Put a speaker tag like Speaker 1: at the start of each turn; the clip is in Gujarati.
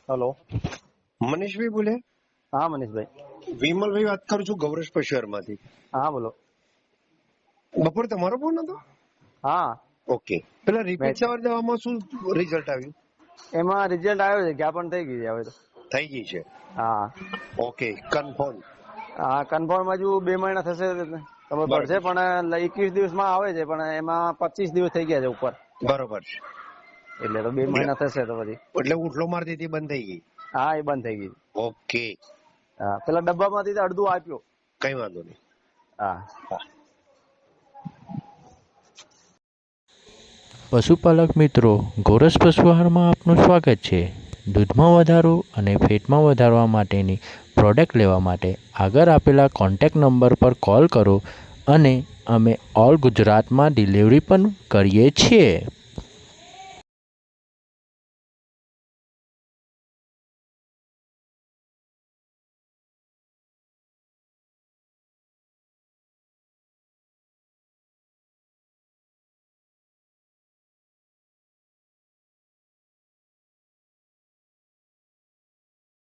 Speaker 1: હેલો,
Speaker 2: મનીષભાઈ બોલે?
Speaker 1: હા મનીષભાઈ.
Speaker 2: વિમલભાઈ વાત કરું છું ગૌરેશ પશુઆરમાંથી.
Speaker 1: હા બોલો.
Speaker 2: બપોર તમારો ફોન હતો?
Speaker 1: હા,
Speaker 2: ઓકે. પેલા રિપીટ સવાર દેવામાં શું રિઝલ્ટ આવ્યું?
Speaker 1: એમાં રિઝલ્ટ આવ્યો છે, જ્ઞાપન થઈ ગઈ છે હવે તો.
Speaker 2: થઈ ગઈ છે.
Speaker 1: હા
Speaker 2: ઓકે, કન્ફર્મ.
Speaker 1: હા, કન્ફર્મ હજુ 2 મહિના થશે ખબર પડશે, પણ 21 દિવસમાં આવે છે, પણ એમાં 25 દિવસ થઈ ગયા છે ઉપર,
Speaker 2: બરોબર છે.
Speaker 1: એટલે તો 2 મહિના થશે તો પછી.
Speaker 2: એટલે ઉઠલો મારતી હતી બંધ થઈ ગઈ.
Speaker 1: હા, એ બંધ થઈ ગઈ.
Speaker 2: ઓકે,
Speaker 1: હા, પેલા ડબ્બામાંથી તો અડધું આપ્યો.
Speaker 2: કઈ વાંધો નહીં.
Speaker 1: હા.
Speaker 3: પશુપાલક મિત્રો, ગોરસ પશુ આહારમાં આપનું સ્વાગત છે. દૂધમાં વધારો અને ફેટમાં વધારવા માટેની પ્રોડક્ટ લેવા માટે આગળ આપેલા કોન્ટેક્ટ નંબર પર કોલ કરો અને અમે ઓલ ગુજરાતમાં ડિલિવરી પણ કરીએ છીએ.